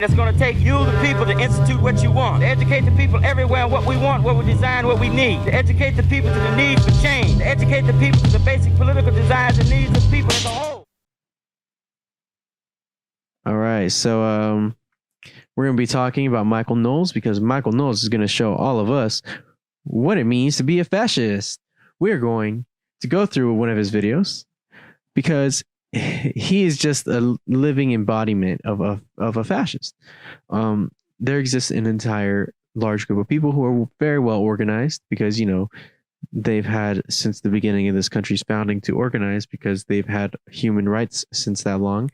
It's going to take you, the people, to institute what you want. To educate the people everywhere on what we want, what we design, what we need. To educate the people to the need for change. To educate the people to the basic political desires and needs of people as a whole. All right, so we're going to be talking about Michael Knowles because Michael Knowles is going to show all of us what it means to be a fascist. We're going to go through one of his videos because he is just a living embodiment of a fascist. There exists an entire large group of people who are very well organized because, you know, they've had since the beginning of this country's founding to organize because they've had human rights since that long.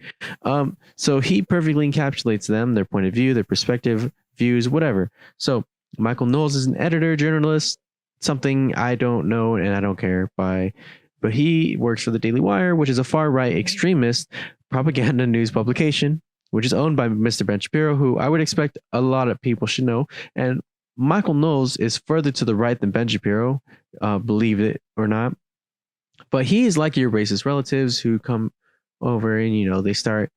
So he perfectly encapsulates them, their point of view, their perspective, views, whatever. So Michael Knowles is an editor, journalist, something I don't know and I don't care by. But he works for the Daily Wire, which is a far-right extremist propaganda news publication, which is owned by Mr. Ben Shapiro, who I would expect a lot of people should know. And Michael Knowles is further to the right than Ben Shapiro, believe it or not. But he is like your racist relatives who come over and, you know, they start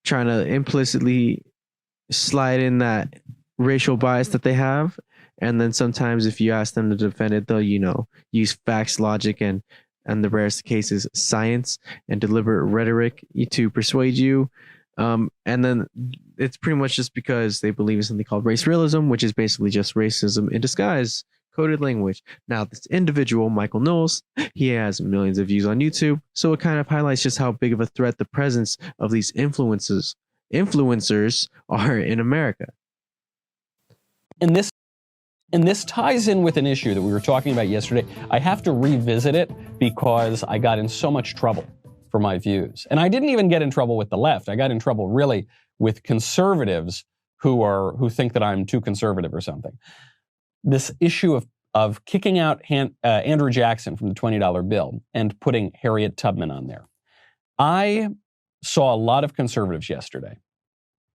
trying to implicitly slide in that racial bias that they have. And then sometimes if you ask them to defend it, they'll, you know, use facts, logic, and the rarest cases, science and deliberate rhetoric to persuade you. And then it's pretty much just because they believe in something called race realism, which is basically just racism in disguise, coded language. Now, this individual, Michael Knowles, he has millions of views on YouTube. So it kind of highlights just how big of a threat the presence of these influencers are in America. And this ties in with an issue that we were talking about yesterday. I have to revisit it because I got in so much trouble for my views. And I didn't even get in trouble with the left. I got in trouble really with conservatives who think that I'm too conservative or something. This issue of kicking out Andrew Jackson from the $20 bill and putting Harriet Tubman on there. I saw a lot of conservatives yesterday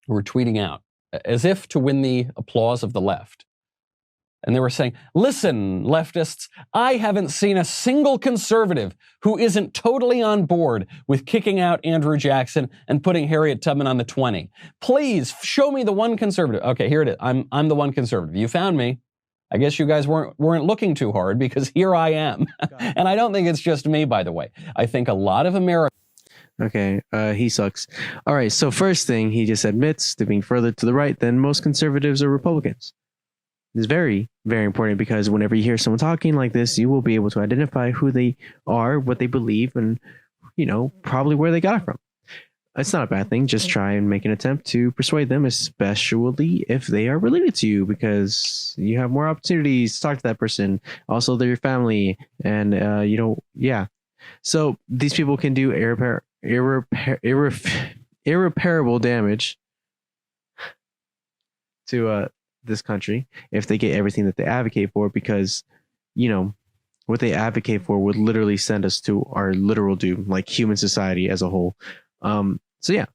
who were tweeting out as if to win the applause of the left. And they were saying, listen, leftists, I haven't seen a single conservative who isn't totally on board with kicking out Andrew Jackson and putting Harriet Tubman on the 20. Please show me the one conservative. Okay, here it is. I'm the one conservative. You found me. I guess you guys weren't looking too hard because here I am. And I don't think it's just me, by the way. I think a lot of Americans. Okay, he sucks. All right, so first thing, he just admits to being further to the right than most conservatives or Republicans. It's very, very important because whenever you hear someone talking like this, you will be able to identify who they are, what they believe, and, you know, probably where they got it from. It's not a bad thing. Just try and make an attempt to persuade them, especially if they are related to you, because you have more opportunities to talk to that person. Also, they're your family, and, you know, yeah. So these people can do irreparable damage to this country if they get everything that they advocate for, because, you know, what they advocate for would literally send us to our literal doom, like human society as a whole. So yeah,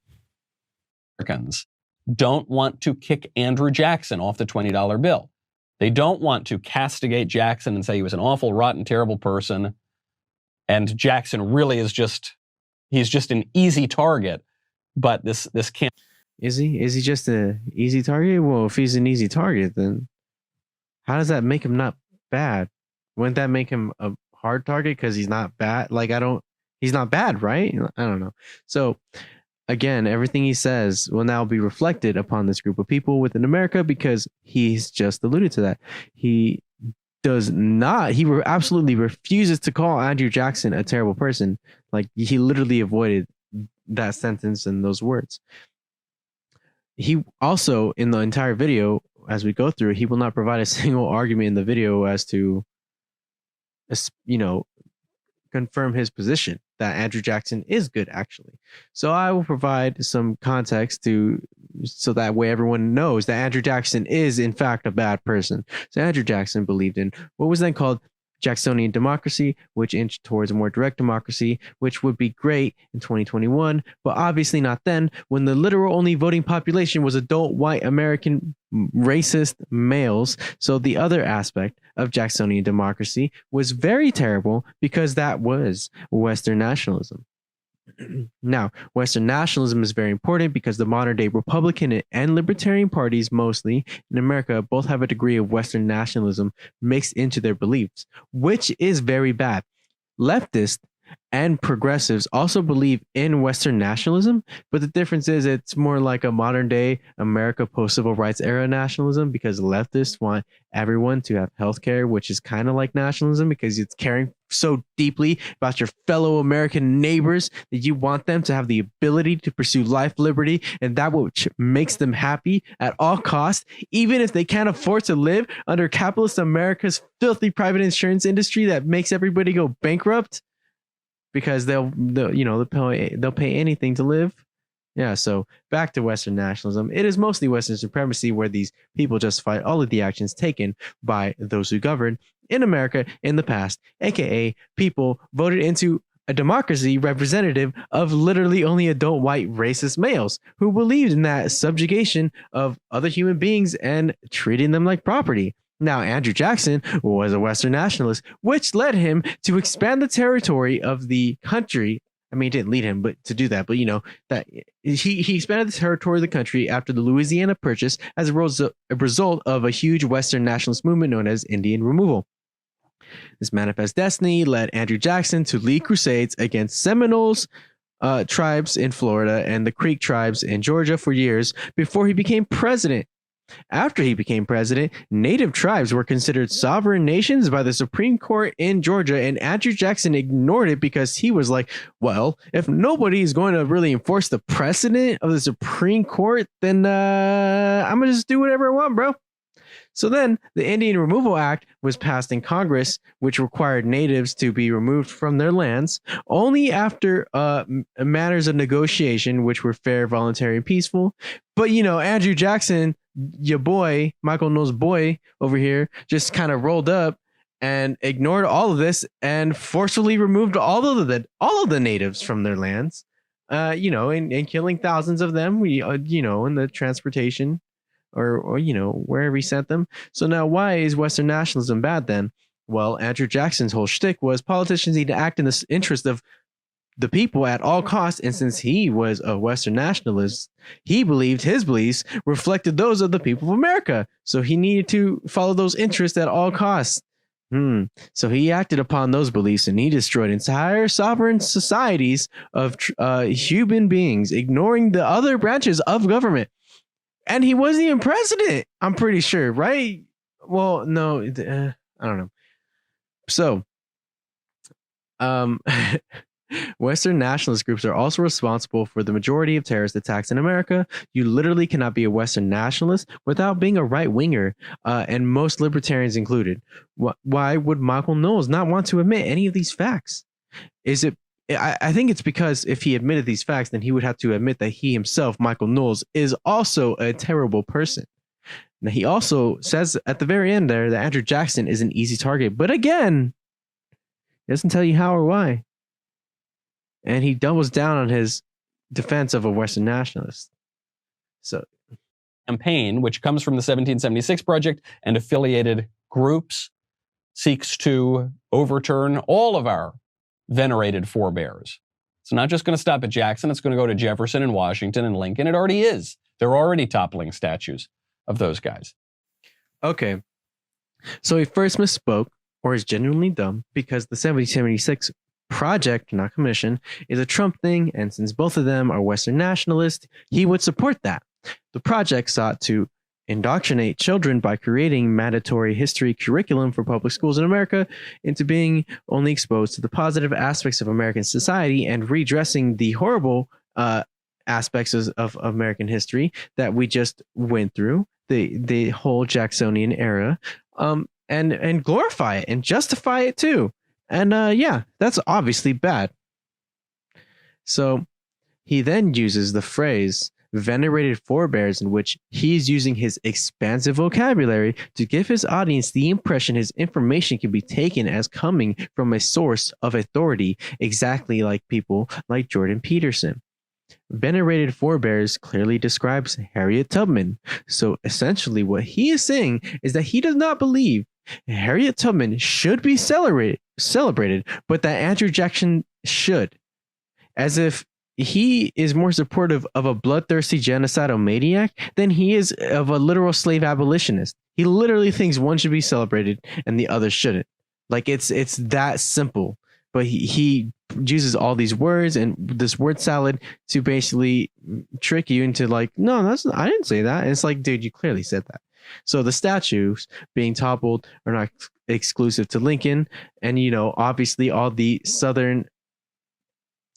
Americans don't want to kick Andrew Jackson off the $20 bill. They don't want to castigate Jackson and say he was an awful, rotten, terrible person, and Jackson really is he's just an easy target. But this can't. Is he just an easy target? Well, if he's an easy target, then how does that make him not bad? Wouldn't that make him a hard target because he's not bad? Like, he's not bad, right? I don't know. So again, everything he says will now be reflected upon this group of people within America because he's just alluded to that. He absolutely refuses to call Andrew Jackson a terrible person. Like, he literally avoided that sentence and those words. He also, in the entire video, as we go through, he will not provide a single argument in the video as to, you know, confirm his position that Andrew Jackson is good, actually. So I will provide some context so that way everyone knows that Andrew Jackson is, in fact, a bad person. So Andrew Jackson believed in what was then called Jacksonian democracy, which inched towards a more direct democracy, which would be great in 2021, but obviously not then, when the literal only voting population was adult white American racist males. So the other aspect of Jacksonian democracy was very terrible because that was Western nationalism. Now, Western nationalism is very important because the modern day Republican and Libertarian parties, mostly in America, both have a degree of Western nationalism mixed into their beliefs, which is very bad. Leftists and progressives also believe in Western nationalism, but the difference is it's more like a modern day America post civil rights era nationalism, because leftists want everyone to have healthcare, which is kind of like nationalism because it's caring so deeply about your fellow American neighbors that you want them to have the ability to pursue life, liberty, and that which makes them happy at all costs, even if they can't afford to live under capitalist America's filthy private insurance industry that makes everybody go bankrupt. Because they'll pay anything to live. Yeah, so back to Western nationalism. It is mostly Western supremacy where these people justify all of the actions taken by those who govern in America in the past, aka people voted into a democracy representative of literally only adult white racist males who believed in that subjugation of other human beings and treating them like property. Now, Andrew Jackson was a Western nationalist, which led him to expand the territory of the country. I mean, it didn't lead him, but to do that. But that he expanded the territory of the country after the Louisiana Purchase as a result of a huge Western nationalist movement known as Indian removal. This manifest destiny led Andrew Jackson to lead crusades against Seminoles tribes in Florida and the Creek tribes in Georgia for years before he became president. After he became president, native tribes were considered sovereign nations by the Supreme Court in Georgia, and Andrew Jackson ignored it because he was like, well, if nobody is going to really enforce the precedent of the Supreme Court, then I'm going to just do whatever I want, bro. So then the Indian Removal Act was passed in Congress, which required natives to be removed from their lands only after matters of negotiation, which were fair, voluntary, and peaceful. But, Andrew Jackson, your boy, Michael Knowles' boy over here, just kind of rolled up and ignored all of this and forcefully removed all of the natives from their lands, and killing thousands of them, in the transportation or wherever he sent them. So now why is Western nationalism bad then? Well, Andrew Jackson's whole shtick was politicians need to act in the interest of the people at all costs, and since he was a Western nationalist, he believed his beliefs reflected those of the people of America, so he needed to follow those interests at all costs. So he acted upon those beliefs and he destroyed entire sovereign societies of human beings, ignoring the other branches of government. And he wasn't even president, I'm pretty sure, right? Well, no, I don't know. So, Western nationalist groups are also responsible for the majority of terrorist attacks in America. You literally cannot be a Western nationalist without being a right-winger, and most libertarians included. Why would Michael Knowles not want to admit any of these facts? I think it's because if he admitted these facts, then he would have to admit that he himself, Michael Knowles, is also a terrible person. Now, he also says at the very end there that Andrew Jackson is an easy target. But again, he doesn't tell you how or why. And he doubles down on his defense of a Western nationalist. So, campaign, which comes from the 1776 Project and affiliated groups, seeks to overturn all of our venerated forebears. It's not just going to stop at Jackson. It's going to go to Jefferson and Washington and Lincoln. It already is. They're already toppling statues of those guys. Okay. So he first misspoke, or is genuinely dumb, because the 1776 Project, not commission, is a Trump thing, and since both of them are Western nationalists, he would support that. The project sought to indoctrinate children by creating mandatory history curriculum for public schools in America into being only exposed to the positive aspects of American society and redressing the horrible aspects of American history that we just went through, the whole Jacksonian era, and glorify it and justify it too. And yeah, that's obviously bad. So he then uses the phrase venerated forebears, in which he's using his expansive vocabulary to give his audience the impression his information can be taken as coming from a source of authority, exactly like people like Jordan Peterson. Venerated forebears clearly describes Harriet Tubman. So essentially what he is saying is that he does not believe Harriet Tubman should be celebrated, but that Andrew Jackson should. As if he is more supportive of a bloodthirsty genocidal maniac than he is of a literal slave abolitionist. He literally thinks one should be celebrated and the other shouldn't. Like it's that simple. But he uses all these words and this word salad to basically trick you into like, no, I didn't say that. And it's like, dude, you clearly said that. So the statues being toppled are not exclusive to Lincoln, and obviously all the Southern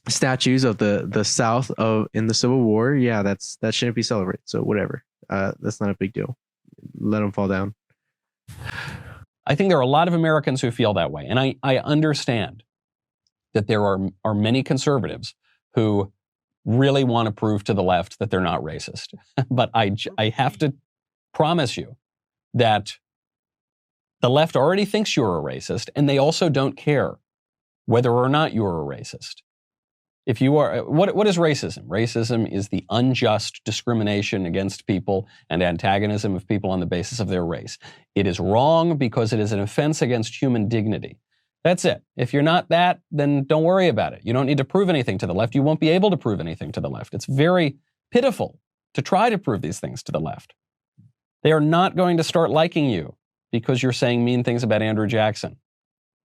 statues of the South in the Civil War, that shouldn't be celebrated. So whatever, that's not a big deal. Let them fall down. I think there are a lot of Americans who feel that way, and I understand that there are many conservatives who really want to prove to the left that they're not racist. But I have to promise you that the left already thinks you're a racist, and they also don't care whether or not you're a racist. If you are, what is racism? Racism is the unjust discrimination against people and antagonism of people on the basis of their race. It is wrong because it is an offense against human dignity. That's it. If you're not that, then don't worry about it. You don't need to prove anything to the left. You won't be able to prove anything to the left. It's very pitiful to try to prove these things to the left. They are not going to start liking you because you're saying mean things about Andrew Jackson.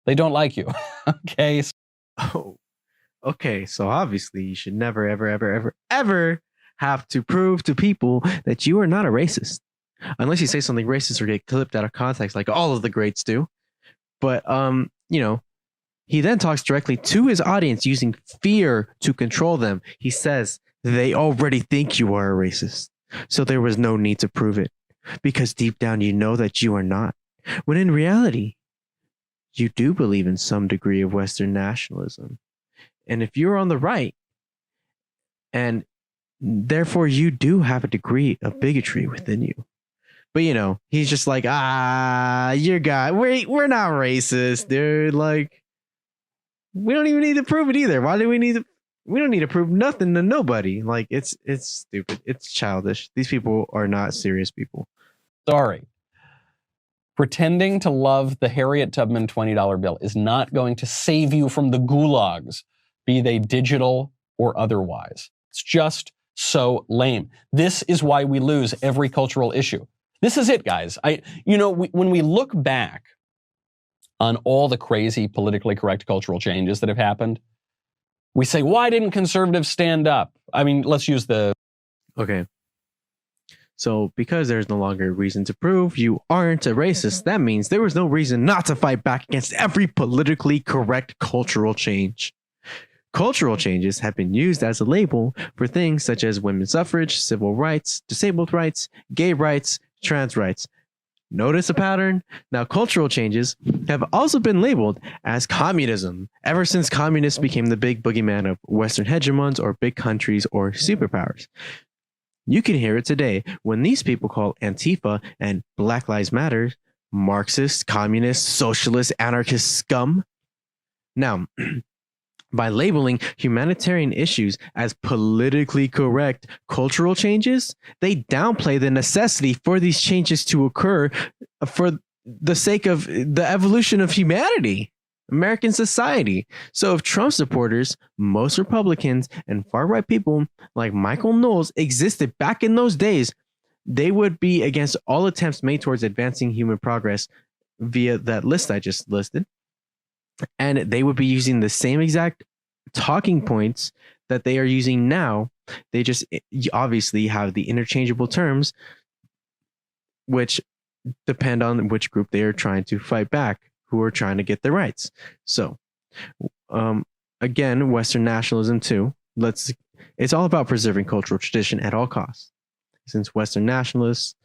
They don't like you. Okay? Oh, okay. So obviously you should never, ever, ever, ever, ever have to prove to people that you are not a racist. Unless you say something racist or get clipped out of context like all of the greats do. But, he then talks directly to his audience using fear to control them. He says, they already think you are a racist. So there was no need to prove it. Because deep down you know that you are not. When in reality, you do believe in some degree of Western nationalism. And if you're on the right, and therefore you do have a degree of bigotry within you. But he's just like, your guy, we're not racist, dude. Like, we don't even need to prove it either. Why do we need to? We don't need to prove nothing to nobody. Like, it's stupid. It's childish. These people are not serious people. Sorry. Pretending to love the Harriet Tubman $20 bill is not going to save you from the gulags, be they digital or otherwise. It's just so lame. This is why we lose every cultural issue. This is it, guys. When we look back on all the crazy politically correct cultural changes that have happened, we say, why didn't conservatives stand up? I mean, let's use the... Okay. So because there's no longer a reason to prove you aren't a racist, that means there was no reason not to fight back against every politically correct cultural change. Cultural changes have been used as a label for things such as women's suffrage, civil rights, disabled rights, gay rights, trans rights. Notice a pattern? Now, cultural changes have also been labeled as communism ever since communists became the big boogeyman of Western hegemons or big countries or superpowers. You can hear it today when these people call Antifa and Black Lives Matter Marxist, communist, socialist, anarchist scum. Now, by labeling humanitarian issues as politically correct cultural changes, they downplay the necessity for these changes to occur for the sake of the evolution of humanity, American society. So if Trump supporters, most Republicans, and far-right people like Michael Knowles existed back in those days, they would be against all attempts made towards advancing human progress via that list I just listed. And they would be using the same exact talking points that they are using now. They just obviously have the interchangeable terms, which depend on which group they are trying to fight back, who are trying to get their rights. So, again, Western nationalism too. It's all about preserving cultural tradition at all costs. Since Western nationalists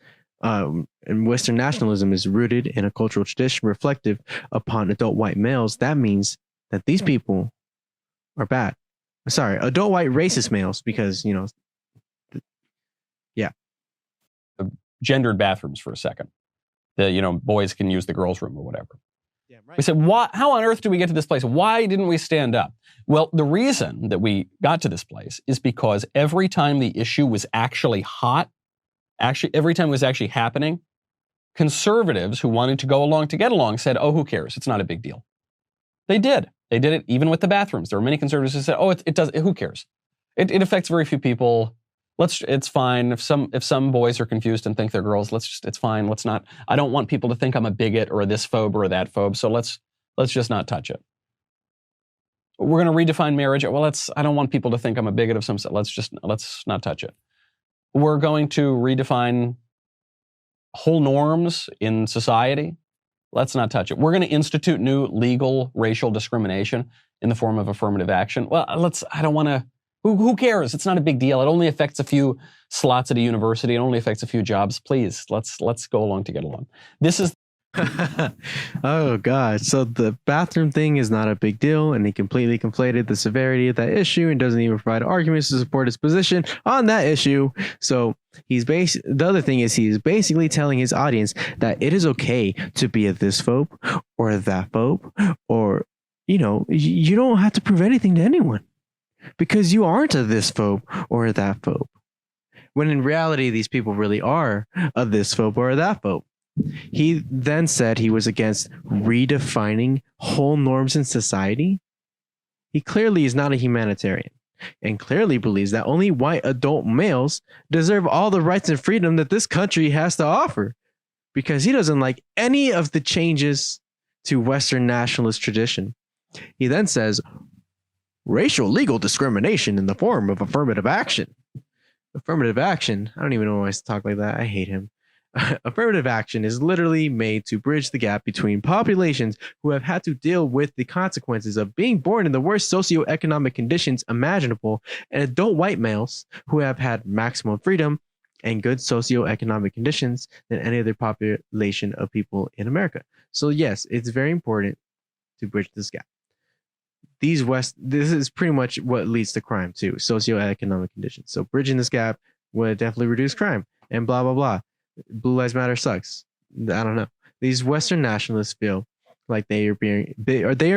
and Western nationalism is rooted in a cultural tradition reflective upon adult white males, that means that these people are bad. Sorry, adult white racist males, because, gendered bathrooms for a second. Boys can use the girls' room or whatever. Yeah, right. We said, how on earth did we get to this place? Why didn't we stand up? Well, the reason that we got to this place is because every time the issue was actually hot, every time it was actually happening, conservatives who wanted to go along to get along said, oh, who cares? It's not a big deal. They did. They did it even with the bathrooms. There were many conservatives who said, oh, it does. Who cares? It affects very few people. It's fine if some boys are confused and think they're girls. It's fine. Let's not. I don't want people to think I'm a bigot or a this phobe or a that phobe. So let's just not touch it. We're going to redefine marriage. Well, I don't want people to think I'm a bigot of some sort. Let's not touch it. We're going to redefine whole norms in society. Let's not touch it. We're going to institute new legal racial discrimination in the form of affirmative action. Well, I don't want to. Who cares? It's not a big deal. It only affects a few slots at a university. It only affects a few jobs. Please, let's go along to get along. This is. Oh God. So the bathroom thing is not a big deal, and he completely conflated the severity of that issue and doesn't even provide arguments to support his position on that issue. So the other thing is he's basically telling his audience that it is okay to be a this phobe or a that phobe, or you don't have to prove anything to anyone because you aren't a this phobe or a that phobe. When in reality, these people really are a this phobe or a that phobe. He then said he was against redefining whole norms in society. He clearly is not a humanitarian and clearly believes that only white adult males deserve all the rights and freedom that this country has to offer, because he doesn't like any of the changes to Western nationalist tradition. He then says racial legal discrimination in the form of affirmative action. Affirmative action? I don't even know why I talk like that. I hate him. Affirmative action is literally made to bridge the gap between populations who have had to deal with the consequences of being born in the worst socioeconomic conditions imaginable, and adult white males who have had maximum freedom and good socioeconomic conditions than any other population of people in America. So yes, it's very important to bridge this gap. This is pretty much what leads to crime too, socioeconomic conditions. So bridging this gap would definitely reduce crime and blah, blah, blah. Blue Lives Matter sucks. I don't know. These Western nationalists feel like they are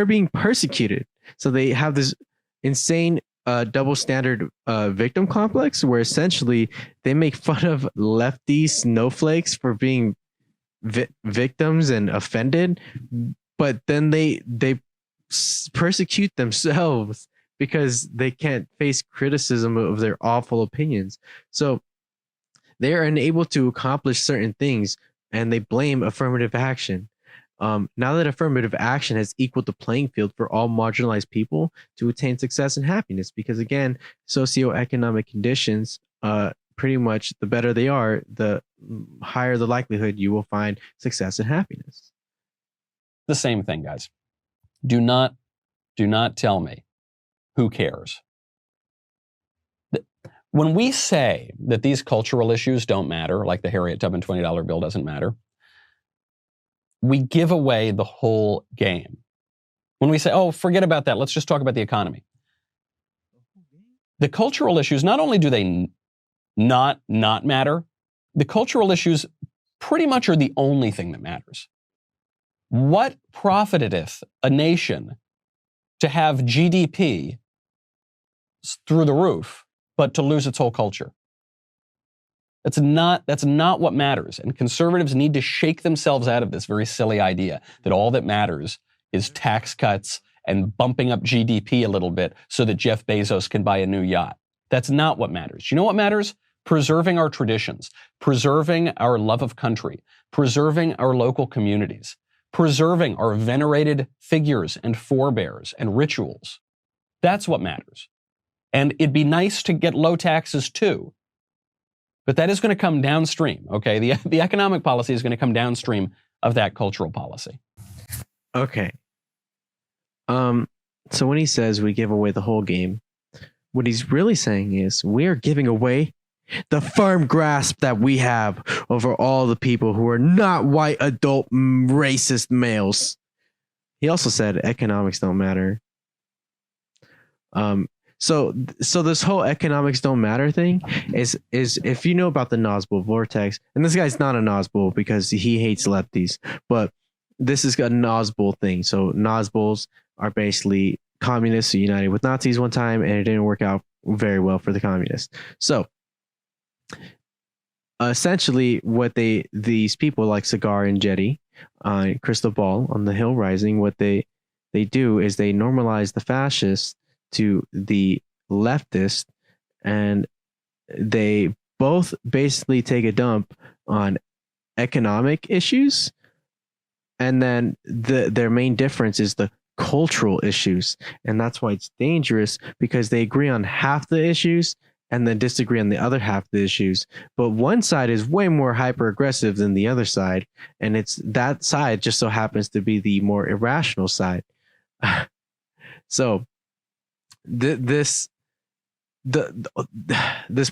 being persecuted. So they have this insane double standard victim complex where essentially they make fun of lefty snowflakes for being victims and offended, but then they persecute themselves because they can't face criticism of their awful opinions. So they are unable to accomplish certain things, and they blame affirmative action. Now that affirmative action has equaled the playing field for all marginalized people to attain success and happiness, because again, socioeconomic conditions, pretty much the better they are, the higher the likelihood you will find success and happiness. The same thing, guys. Do not tell me who cares. When we say that these cultural issues don't matter, like the Harriet Tubman $20 bill doesn't matter, we give away the whole game. When we say, oh, forget about that, let's just talk about the economy. The cultural issues, not only do they not matter, the cultural issues pretty much are the only thing that matters. What profiteth a nation to have GDP through the roof, but to lose its whole culture? That's not what matters. And conservatives need to shake themselves out of this very silly idea that all that matters is tax cuts and bumping up GDP a little bit so that Jeff Bezos can buy a new yacht. That's not what matters. You know what matters? Preserving our traditions, preserving our love of country, preserving our local communities, preserving our venerated figures and forebears and rituals. That's what matters. And it'd be nice to get low taxes too. But that is going to come downstream, okay? The economic policy is going to come downstream of that cultural policy. Okay. So when he says we give away the whole game, what he's really saying is we are giving away the firm grasp that we have over all the people who are not white adult racist males. He also said economics don't matter. So this whole economics don't matter thing is if you know about the Knowles vortex, and this guy's not a Knowles because he hates lefties, but this is a Knowles thing. So Knowles are basically communists who united with Nazis one time, and it didn't work out very well for the communists. So essentially what these people like Cigar and Jetty, Crystal Ball on the Hill Rising, what they do is they normalize the fascists to the leftist and they both basically take a dump on economic issues, and then their main difference is the cultural issues, and that's why it's dangerous, because they agree on half the issues and then disagree on the other half of the issues. But one side is way more hyper aggressive than the other side, and it's that side just so happens to be the more irrational side. So this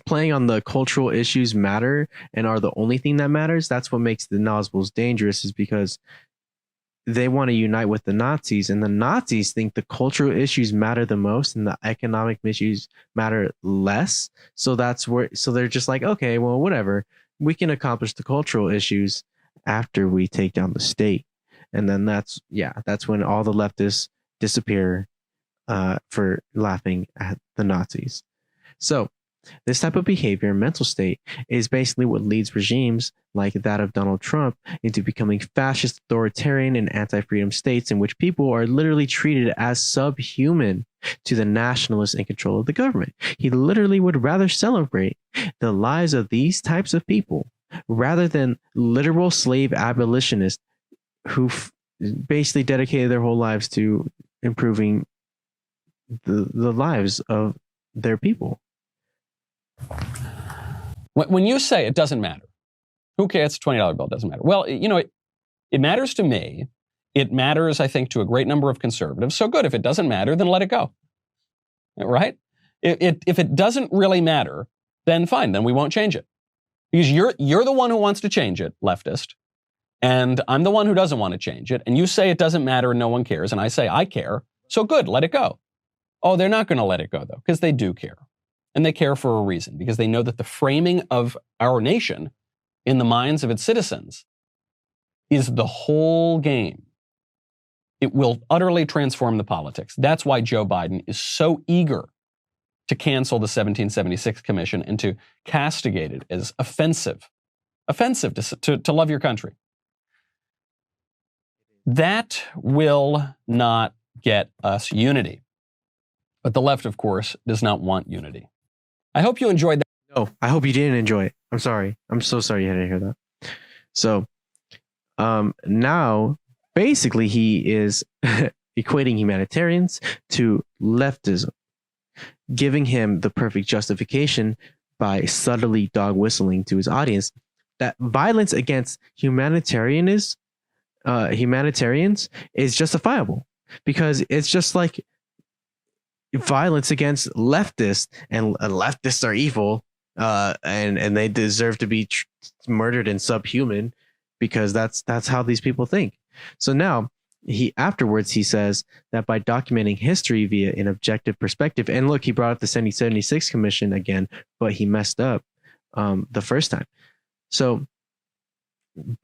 playing on the cultural issues matter and are the only thing that matters. That's what makes the Nazis dangerous, is because they want to unite with the Nazis, and the Nazis think the cultural issues matter the most and the economic issues matter less. So they're just like, okay, well, whatever, we can accomplish the cultural issues after we take down the state. And then that's when all the leftists disappear for laughing at the Nazis. So this type of behavior and mental state is basically what leads regimes like that of Donald Trump into becoming fascist, authoritarian, and anti-freedom states in which people are literally treated as subhuman to the nationalists in control of the government. He literally would rather celebrate the lives of these types of people rather than literal slave abolitionists who basically dedicated their whole lives to improving the lives of their people. When you say it doesn't matter, who cares? It's a $20 bill, it doesn't matter. Well, you know, it matters to me. It matters, I think, to a great number of conservatives. So good. If it doesn't matter, then let it go. Right? If it doesn't really matter, then fine. Then we won't change it. Because you're the one who wants to change it, leftist. And I'm the one who doesn't want to change it. And you say it doesn't matter and no one cares. And I say, I care. So good. Let it go. Oh, they're not going to let it go, though, because they do care. And they care for a reason, because they know that the framing of our nation in the minds of its citizens is the whole game. It will utterly transform the politics. That's why Joe Biden is so eager to cancel the 1776 Commission and to castigate it as offensive to love your country. That will not get us unity. But the left, of course, does not want unity. I hope you enjoyed that. No, I hope you didn't enjoy it. I'm sorry. I'm so sorry you had to hear that. So now, basically, he is equating humanitarians to leftism, giving him the perfect justification by subtly dog whistling to his audience that violence against humanitarians is justifiable, because it's just like violence against leftists, and leftists are evil, and they deserve to be murdered and subhuman, because that's how these people think. So now afterwards he says that by documenting history via an objective perspective, and look, he brought up the 1776 Commission again, but he messed up the first time. So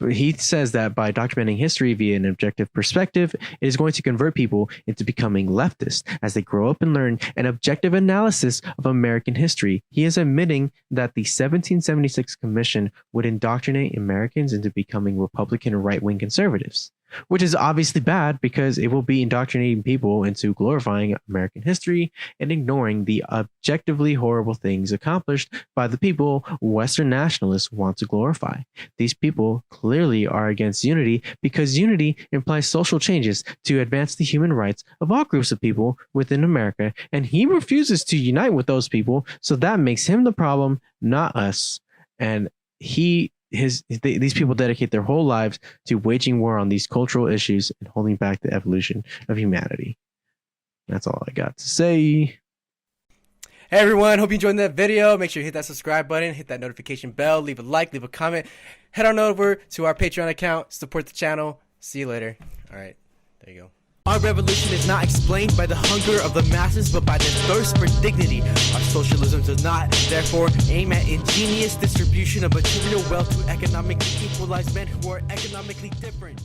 he says that by documenting history via an objective perspective, it is going to convert people into becoming leftists as they grow up and learn an objective analysis of American history. He is admitting that the 1776 Commission would indoctrinate Americans into becoming Republican or right-wing conservatives, which is obviously bad, because it will be indoctrinating people into glorifying American history and ignoring the objectively horrible things accomplished by the people Western nationalists want to glorify. These people clearly are against unity, because unity implies social changes to advance the human rights of all groups of people within America, and he refuses to unite with those people, so that makes him the problem, not us. And these people dedicate their whole lives to waging war on these cultural issues and holding back the evolution of humanity. That's all I got to say. Hey everyone, hope you enjoyed that video. Make sure you hit that subscribe button, hit that notification bell, leave a like, leave a comment. Head on over to our Patreon account, support the channel. See you later. All right, there you go. Our revolution is not explained by the hunger of the masses, but by the thirst for dignity. Our socialism does not, therefore, aim at ingenious distribution of material wealth to economically equalize men who are economically different.